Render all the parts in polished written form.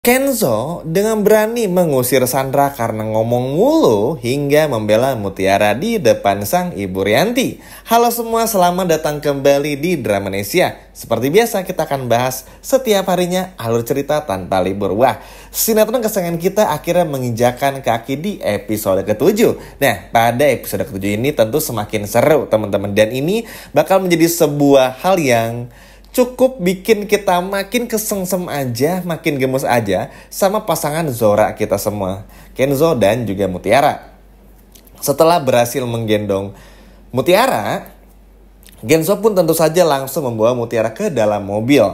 Kenzo dengan berani mengusir Sandra karena ngomong mulu hingga membela Mutiara di depan sang Ibu Rianti. Halo semua, selamat datang kembali di Dramanesia. Seperti biasa kita akan bahas setiap harinya alur cerita tanpa libur. Wah, sinetron kesayangan kita akhirnya menginjakan kaki di episode ke-7. Nah, pada episode ke-7 ini tentu semakin seru teman-teman. Dan ini bakal menjadi sebuah hal yang cukup bikin kita makin kesengsem aja, makin gemes aja sama pasangan Zora kita semua, Kenzo dan juga Mutiara. Setelah berhasil menggendong Mutiara, Kenzo pun tentu saja langsung membawa Mutiara ke dalam mobil.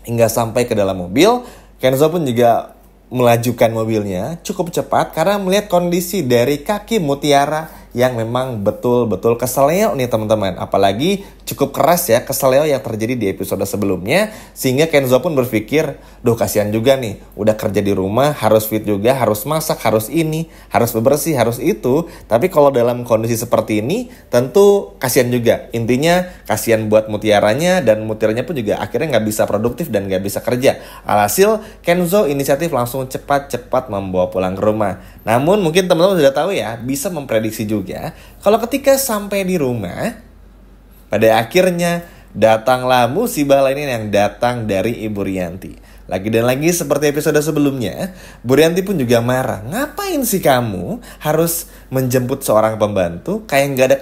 Hingga sampai ke dalam mobil, Kenzo pun juga melajukan mobilnya cukup cepat karena melihat kondisi dari kaki Mutiara yang memang betul-betul keseleo nih teman-teman. Apalagi cukup keras ya keseleo yang terjadi di episode sebelumnya. Sehingga Kenzo pun berpikir, duh kasihan juga nih, udah kerja di rumah, harus fit juga, harus masak, harus ini, harus bebersih, harus itu. Tapi kalau dalam kondisi seperti ini tentu kasihan juga. Intinya kasihan buat Mutiaranya, dan Mutiaranya pun juga akhirnya gak bisa produktif dan gak bisa kerja. Alhasil Kenzo inisiatif langsung cepat-cepat membawa pulang ke rumah. Namun mungkin teman-teman sudah tahu ya, bisa memprediksi juga kalau ketika sampai di rumah, pada akhirnya datanglah musibah lainnya yang datang dari Ibu Rianti. Lagi dan lagi seperti episode sebelumnya, Bu Rianti pun juga marah. Ngapain sih kamu harus menjemput seorang pembantu? Kayak nggak ada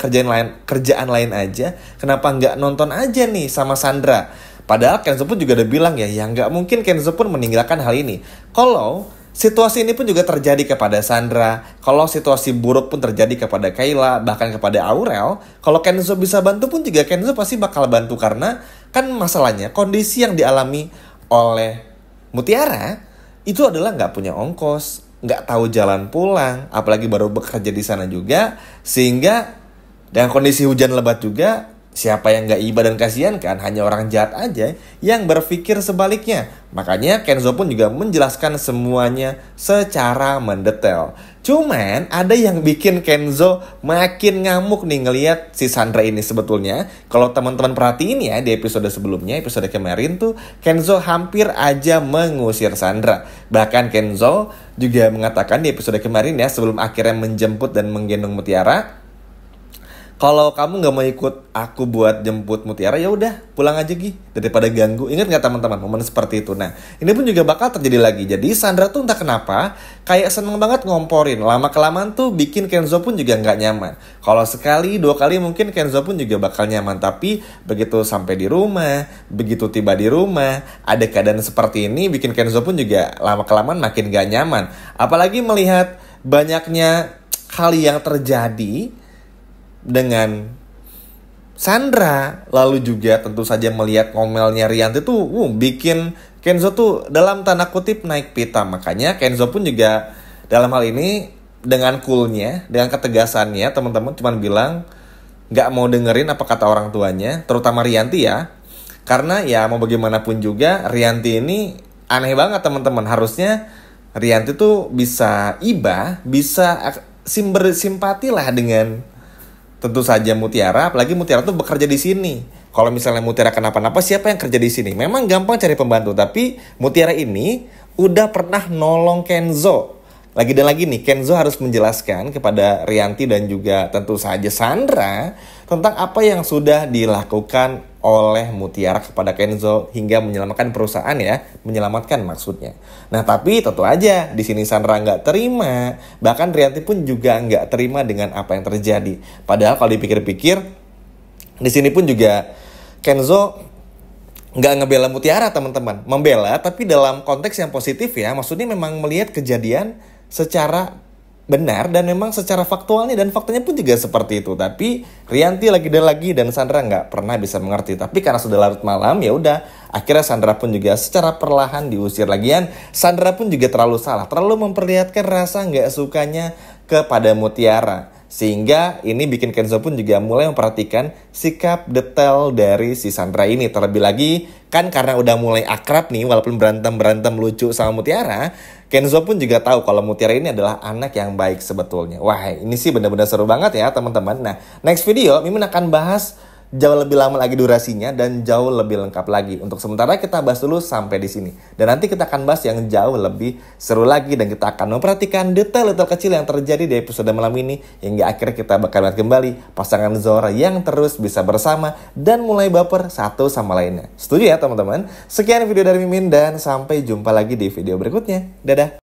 kerjaan lain aja. Kenapa nggak nonton aja nih sama Sandra? Padahal Kenzo pun juga udah bilang ya nggak mungkin Kenzo pun meninggalkan hal ini. Kalau situasi ini pun juga terjadi kepada Sandra. Kalau situasi buruk pun terjadi kepada Kayla, bahkan kepada Aurel, kalau Kenzo bisa bantu pun juga Kenzo pasti bakal bantu. Karena kan masalahnya kondisi yang dialami oleh Mutiara itu adalah nggak punya ongkos, nggak tahu jalan pulang, apalagi baru bekerja di sana juga. Sehingga dengan kondisi hujan lebat juga, siapa yang gak iba dan kasihan kan? Hanya orang jahat aja yang berpikir sebaliknya. Makanya Kenzo pun juga menjelaskan semuanya secara mendetail. Cuman ada yang bikin Kenzo makin ngamuk nih ngelihat si Sandra ini sebetulnya. Kalau teman-teman perhatiin ya di episode sebelumnya, episode kemarin tuh Kenzo hampir aja mengusir Sandra. Bahkan Kenzo juga mengatakan di episode kemarin ya, sebelum akhirnya menjemput dan menggendong Mutiara, kalau kamu nggak mau ikut aku buat jemput Mutiara, ya udah pulang aja Gi, daripada ganggu. Ingat nggak teman-teman momen seperti itu? Nah, ini pun juga bakal terjadi lagi. Jadi Sandra tuh entah kenapa kayak seneng banget ngomporin. Lama kelamaan tuh bikin Kenzo pun juga nggak nyaman. Kalau sekali dua kali mungkin Kenzo pun juga bakal nyaman. Tapi begitu sampai di rumah, begitu tiba di rumah, ada keadaan seperti ini bikin Kenzo pun juga lama kelamaan makin nggak nyaman. Apalagi melihat banyaknya hal yang terjadi dengan Sandra, lalu juga tentu saja melihat ngomelnya Rianti tuh bikin Kenzo tuh dalam tanda kutip naik pita. Makanya Kenzo pun juga dalam hal ini dengan coolnya, dengan ketegasannya teman-teman cuman bilang gak mau dengerin apa kata orang tuanya, terutama Rianti ya. Karena ya mau bagaimanapun juga Rianti ini aneh banget teman-teman. Harusnya Rianti tuh bisa iba, bisa bersimpati lah dengan tentu saja Mutiara, apalagi Mutiara tuh bekerja di sini. Kalau misalnya Mutiara kenapa-napa, siapa yang kerja di sini? Memang gampang cari pembantu, tapi Mutiara ini udah pernah nolong Kenzo. Lagi dan lagi nih, Kenzo harus menjelaskan kepada Rianti dan juga tentu saja Sandra tentang apa yang sudah dilakukan oleh Mutiara kepada Kenzo hingga menyelamatkan perusahaan ya, menyelamatkan maksudnya. Nah tapi tentu aja di sini Sandra nggak terima, bahkan Rianti pun juga nggak terima dengan apa yang terjadi. Padahal kalau dipikir-pikir, di sini pun juga Kenzo nggak ngebela Mutiara teman-teman, membela tapi dalam konteks yang positif ya, maksudnya memang melihat kejadian secara benar dan memang secara faktualnya, dan faktanya pun juga seperti itu. Tapi Rianti lagi dan Sandra nggak pernah bisa mengerti. Tapi karena sudah larut malam, ya udah akhirnya Sandra pun juga secara perlahan diusir. Lagian Sandra pun juga terlalu salah, terlalu memperlihatkan rasa nggak sukanya kepada Mutiara. Sehingga ini bikin Kenzo pun juga mulai memperhatikan sikap detail dari si Sandra ini. Terlebih lagi kan karena udah mulai akrab nih, walaupun berantem lucu sama Mutiara, Kenzo pun juga tahu kalau Mutiara ini adalah anak yang baik sebetulnya. Wah ini sih benar-benar seru banget ya teman-teman. Nah next video Mimin akan bahas jauh lebih lama lagi durasinya dan jauh lebih lengkap lagi. Untuk sementara kita bahas dulu sampai di sini. Dan nanti kita akan bahas yang jauh lebih seru lagi dan kita akan memperhatikan detail-detail kecil yang terjadi di episode malam ini hingga akhirnya kita bakal lihat kembali pasangan Zora yang terus bisa bersama dan mulai baper satu sama lainnya. Setuju ya teman-teman? Sekian video dari Mimin dan sampai jumpa lagi di video berikutnya. Dadah.